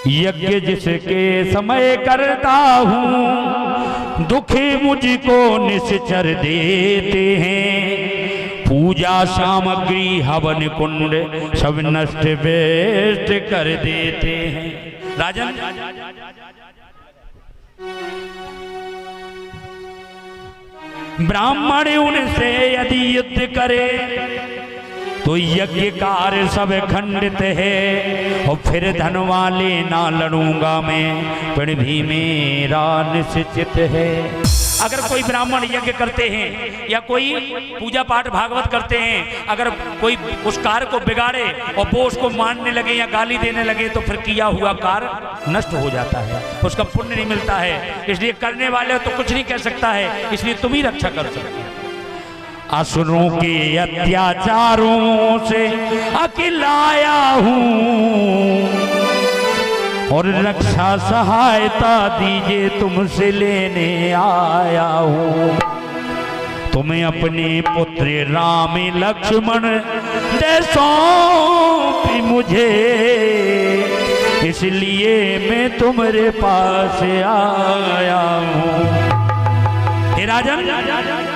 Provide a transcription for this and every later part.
यज्ञ जिसके समय करता हूँ, दुखी मुझको निश्चर देते हैं। पूजा सामग्री हवन कुंड सब नष्ट वेस्ट कर देते हैं। राजन, ब्राह्मण उनसे यदि युद्ध करे तो यज्ञ कार्य सब खंडित है। और फिर धन वाले ना लड़ूंगा मैं, फिर भी मेरा निश्चित है। अगर कोई ब्राह्मण यज्ञ करते हैं या कोई पूजा पाठ भागवत करते हैं, अगर कोई उस कार्य को बिगाड़े और वो उसको मारने लगे या गाली देने लगे तो फिर किया हुआ कार्य नष्ट हो जाता है, उसका पुण्य नहीं मिलता है। इसलिए करने वाले तो कुछ नहीं कह सकता है, इसलिए तुम ही रक्षा कर सकते हो। असुरों के अत्याचारों से अकेलाया हूँ और रक्षा सहायता दीजिए तुमसे लेने आया हूँ। तुम्हें अपने पुत्र राम लक्ष्मण दे सौंपी मुझे, इसलिए मैं तुम्हारे पास आया हूँ। हे राजन,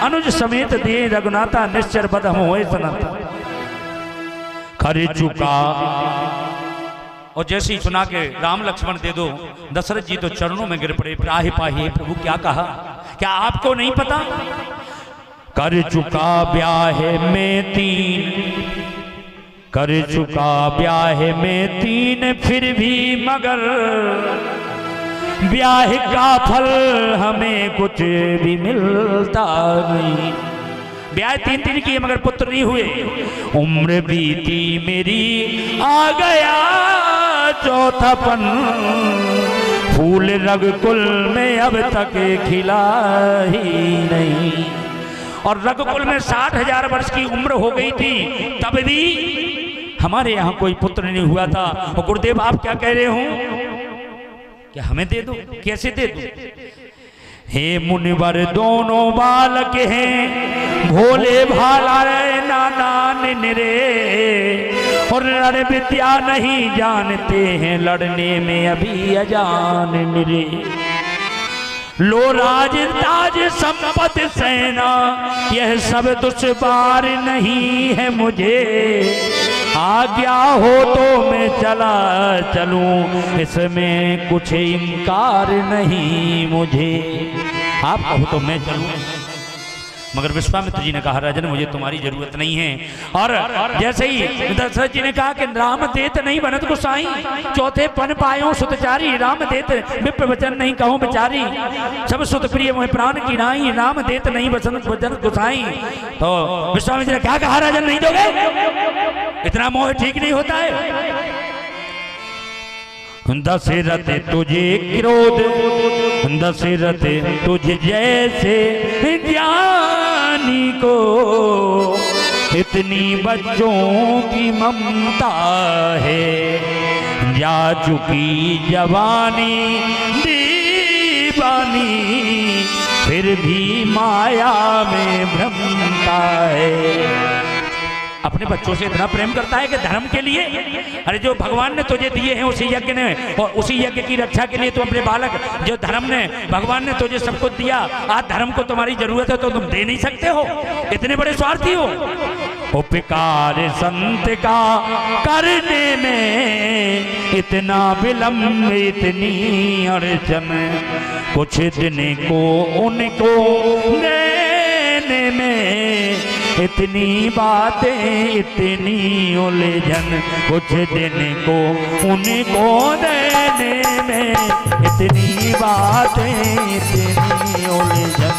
अनुज समेत दे रघुनाथा निश्चर बदम होए सनाता खर चुका। और जैसे ही सुना के राम लक्ष्मण दे दो, दशरथ जी तो चरणों में गिर पड़े। प्राहि पाहि, प्रभु क्या कहा, क्या आपको नहीं पता? कर चुका ब्याह में तीन, कर चुका ब्याह में तीन, फिर भी मगर ब्याह का फल हमें कुछ भी मिलता नहीं। ब्याह तीन तीन किए मगर पुत्र नहीं हुए। उम्र बीती मेरी आ गया चौथापन, फूल रघुकुल में अब तक खिला ही नहीं। और रघुकुल में 60,000 वर्ष की उम्र हो गई थी, तब भी हमारे यहाँ कोई पुत्र नहीं हुआ था। और गुरुदेव आप क्या कह रहे हो, क्या हमें दे दो? कैसे दे दो? हे मुनिवर दोनों बालक हैं, भोले भाला रे नादान निरे, और रण विद्या नहीं जानते हैं, लड़ने में अभी अजान निरे। लो राज ताज संपत्ति सेना, यह सब दुश्वार नहीं है मुझे। आज्ञा हो तो मैं चला चलूं, इसमें कुछ इनकार नहीं मुझे। आप कहो तो मैं चलूं, मगर विश्वामित्र जी ने कहा राजन मुझे तुम्हारी जरूरत नहीं है। और जैसे ही दशरथ जी ने कहा कि राम देत नहीं बनत गोसाई, चौथे पन पायो सुतचारी, राम देत विप्र वचन नहीं कहूं बिचारी, सब सुत प्रिय मोह प्राण की नाई, राम देत नहीं बसंत वचन गोसाई। तो विश्वामित्र ने क्या कहा, राजन नहीं दोगे? इतना मोह ठीक नहीं होता है। दशरथ तुझे क्रोध, दशरथ तुझे जैसे ज्ञानी को इतनी बच्चों की ममता है। जा चुकी जवानी दीवानी, फिर भी माया में भ्रमता है। अपने बच्चों से इतना प्रेम करता है कि धर्म के लिए, अरे जो भगवान ने तुझे दिए हैं उसी यज्ञ ने, और उसी यज्ञ की रक्षा के लिए तू अपने बालक, जो धर्म ने भगवान ने तुझे सब कुछ दिया, आज धर्म को तुम्हारी जरूरत है तो तुम दे नहीं सकते हो? इतने बड़े स्वार्थी हो। उपकार संत का करने में इतना विलंब, इतनी अड़चन, कुछ दिन को उनको देने में इतनी बातें, इतनी उलझन, कुछ दिन को उनको देने में इतनी बातें, इतनी उलझन।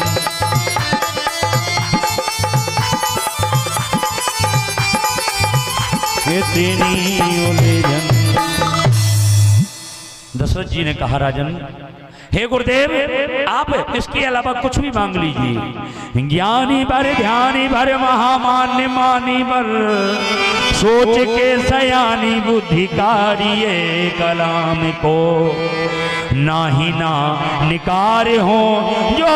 इतनी उलझन। दशरथ जी ने कहा राजन, हे गुरुदेव आप इसके अलावा कुछ भी मांग लीजिए। ज्ञानी बर ध्यानी भर महामान्य मानी बर, सोच के सयानी बुद्धिकारी कलाम को, ना ही ना निकार हो जो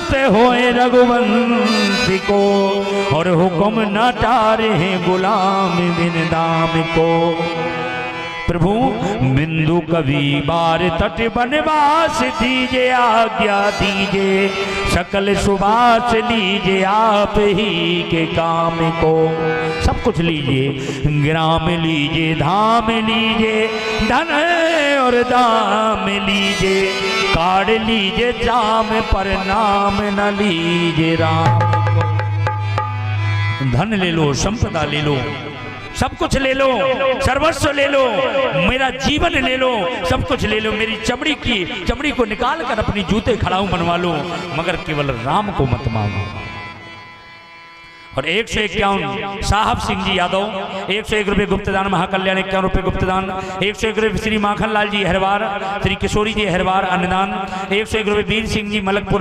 से होए रघुवंशी को, और हुक्म न टारे हैं गुलाम बिन दाम को। प्रभु बिंदु कवि बार तट बनवास दीजे, आज्ञा दीजे सकल सुबास लीजिए आप ही के काम को। सब कुछ लीजिए, ग्राम लीजिए, धाम लीजिए, धन और दाम लीजिए, काढ़ लीजिए जाम पर नाम न लीजिए राम को। धन ले लो, संपदा ले लो, सब कुछ ले लो, सर्वस्व ले लो, मेरा जीवन ले लो, सब कुछ ले लो, मेरी चमड़ी को निकाल कर अपनी जूते खड़ाऊ बनवा लो, मगर केवल राम को मत मांगो। और 151 साहब सिंह जी यादव 101 रुपये गुप्तदान, महाकल्याण 51 रुपये गुप्तदान, 101 रुपये श्री माखन लाल जी हरवार, श्री किशोरी जी हरवार अन्नदान, 101 रुपये वीर सिंह जी मलकपुर।